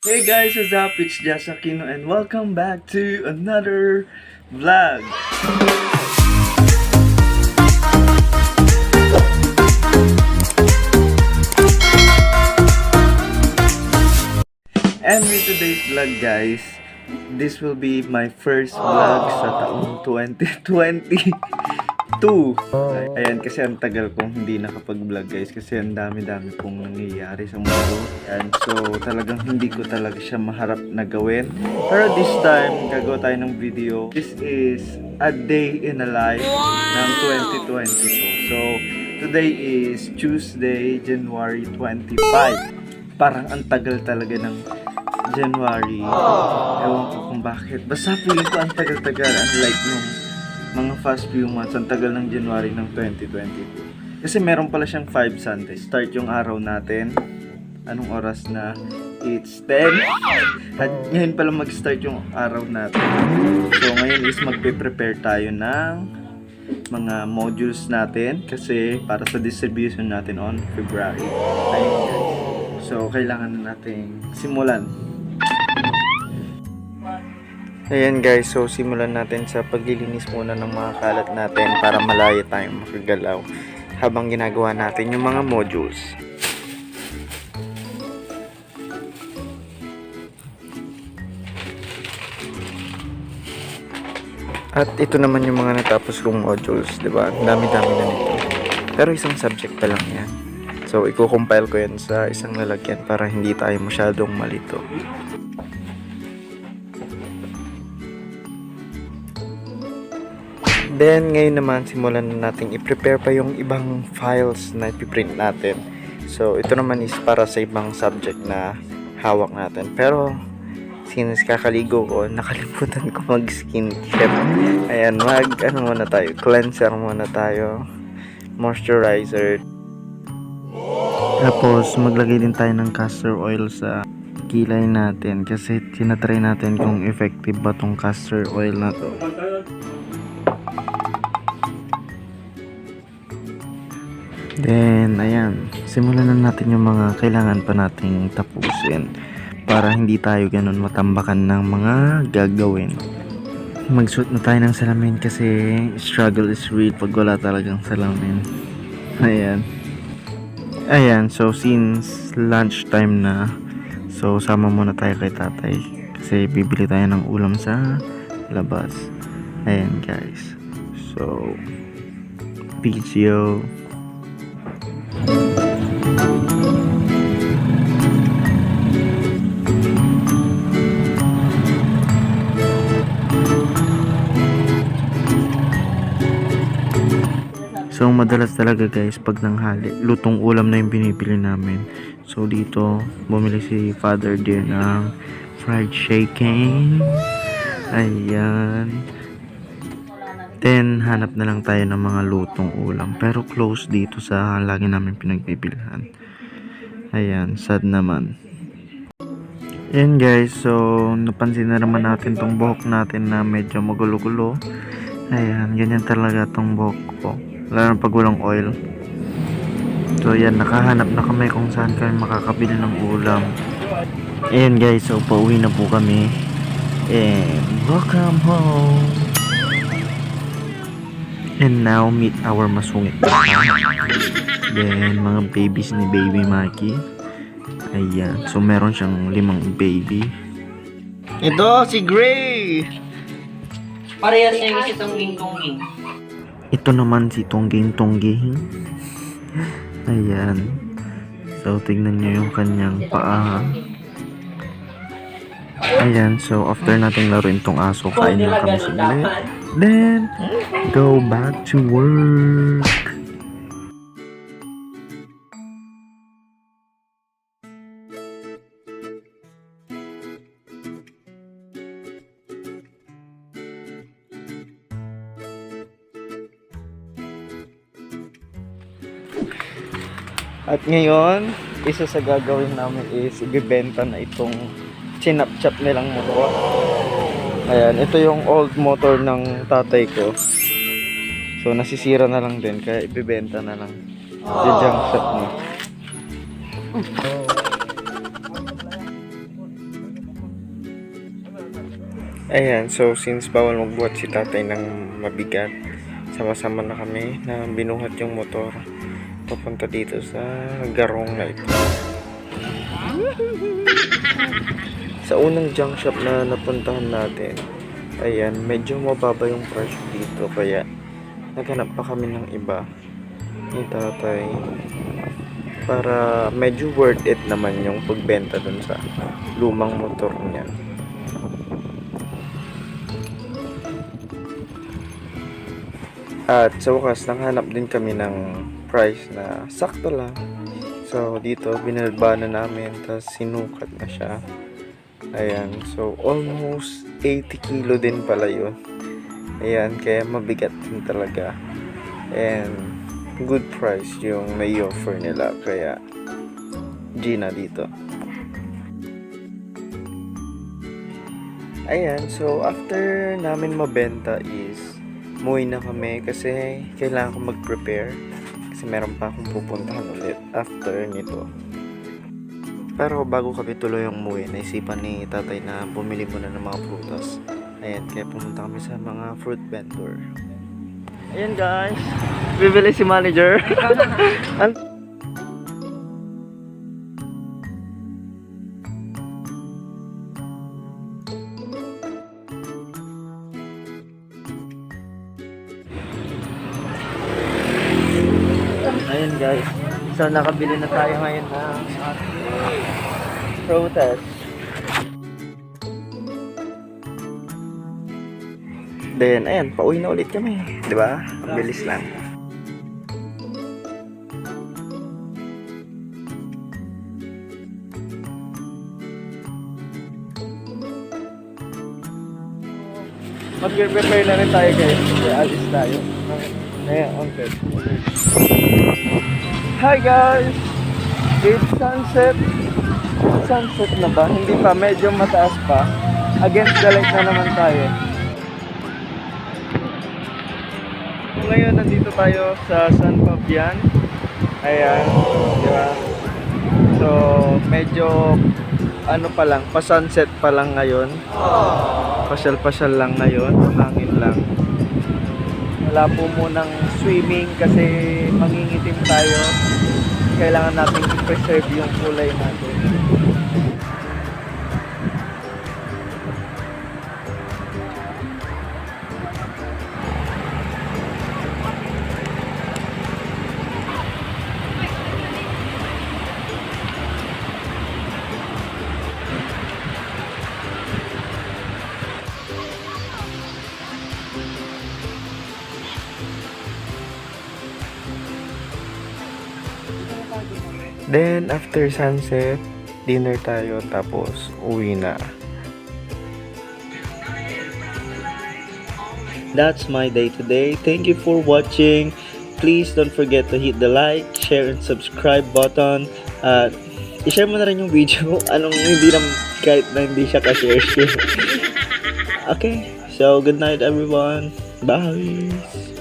Hey guys, what's up? It's Josh Aquino and welcome back to another vlog. And with today's vlog guys, this will be my first vlog sa taong 2022. Ayan, kasi ang tagal kong hindi nakapag-vlog guys kasi ang dami-dami pong nangyayari sa mundo. And so talagang hindi ko talaga siya maharap na gawin. Pero this time, gagawa tayo ng video. This is a day in a life ng 2022. So today is Tuesday, January 25. Parang ang tagal talaga ng January. Ewan ko kung bakit. Basta feeling ko ang tagal-tagal. Unlike nung mga past few months, ang tagal ng January ng 2022. Kasi meron pala siyang 5 Sundays. Start yung araw natin. Anong oras na? It's 10. At ngayon pala mag-start yung araw natin. So ngayon is magpe-prepare tayo ng mga modules natin. Kasi para sa distribution natin on February. Ayun guys. So kailangan na natin simulan. Ayan guys, so simulan natin sa paglilinis muna ng mga kalat natin para malaya tayong makagalaw habang ginagawa natin yung mga modules. At ito naman yung mga natapos kong modules, diba? Dami-dami na nito. Pero isang subject pa lang yan. So i-compile ko yan sa isang lalagyan para hindi tayo masyadong malito. Then, ngayon naman, simulan na natin i-prepare pa yung ibang files na ipiprint natin. So, ito naman is para sa ibang subject na hawak natin. Pero, since kakaligo ko, nakalimutan ko mag-skincare. Ayan, muna tayo. Cleanser muna tayo. Moisturizer. Tapos, maglagay din tayo ng castor oil sa kilay natin. Kasi, tinatry natin kung effective ba tong castor oil na to. Then, ayan, simulan na natin yung mga kailangan pa nating tapusin para hindi tayo ganun matambakan ng mga gagawin. Magsuot na tayo ng salamin kasi struggle is real pag wala talagang salamin. Ayan, so since lunch time na, so sama muna tayo kay tatay kasi bibili tayo ng ulam sa labas. Ayan guys, so video. So madalas talaga guys pag nanghali, lutong ulam na yung binibili namin. So dito bumili si father din ng fried chicken. Ayan. Then hanap na lang tayo ng mga lutong ulam, pero close dito sa lagi namin pinagbibilhan. Ayan, sad naman. Ayan guys, so napansin na naman natin tong buhok natin na medyo magulo-gulo. Ayan, ganyan talaga tong buhok ko, lalo na pag walang oil. So yan, nakahanap na kami kung saan kami makakabili ng ulam. Ayan guys, so pauwi na po kami. And welcome home. And now meet our masungit na then mga babies ni baby Maki. Ayan, so meron siyang 5 baby. Ito si Gray. Parehas niya yung si Tongging. Ito naman si Tongging. Ayan. So, tignan nyo yung kanyang paa. Ayan. So, after natin laruin tong aso, kain na kami saglit. Then, go back to work. At ngayon, isa sa gagawin namin is ibibenta na itong chinap-chap nilang motor. Ayan, ito yung old motor ng tatay ko. So, nasisira na lang din, kaya ibibenta na lang yung junk shop niya. Ayan, so since bawal magbuhat si tatay ng mabigat, sama-sama na kami na binuhat yung motor papunta dito sa garong na ito. Sa unang junk shop na napuntahan natin, ayan, medyo mababa yung price dito kaya naghanap pa kami ng iba ni tatay para medyo worth it naman yung pagbenta dun sa lumang motor niya. At sa wakas, nanghanap din kami ng price na sakto lang. So, dito, binalba na namin, tapos sinukat na siya. Ayan, so almost 80 kilo din pala yun. Ayan, kaya mabigat din talaga. And good price yung may offer nila, kaya Gina dito. Ayan, so after namin mabenta is umuwi na kami kasi kailangan ko mag-prepare kasi meron pa akong pupuntahan ulit after nito. Pero bago kami tuloy yung umuwi, naisipan ni tatay na bumili muna ng mga prutas. Ayan, kaya pumunta kami sa mga fruit vendor. Ayan guys, bibili si manager. Ayan guys, so nakabili na tayo ngayon ng prutas. Then, ayan, pauwi na ulit kami. Diba? Bilis lang. Mag-prepare na rin tayo guys. Kaya alis tayo. Ayan, okay. Hi guys! It's sunset. Sunset na ba? Hindi pa, medyo mataas pa. Against the light na naman tayo. Ngayon, nandito tayo sa San Fabian. Ayan, di ba? So, medyo ano pa lang, pa-sunset pa lang ngayon. Pasyal-pasyal lang ngayon, hangin lang. Wala po munang swimming kasi mangingitim tayo. Kailangan natin i-preserve yung kulay natin. Then, after sunset, dinner tayo, tapos uwi na. That's my day today. Thank you for watching. Please don't forget to hit the like, share, and subscribe button. At i-share mo na rin yung video. Anong hindi na, kahit na hindi siya ka-share. Okay, so good night everyone. Bye.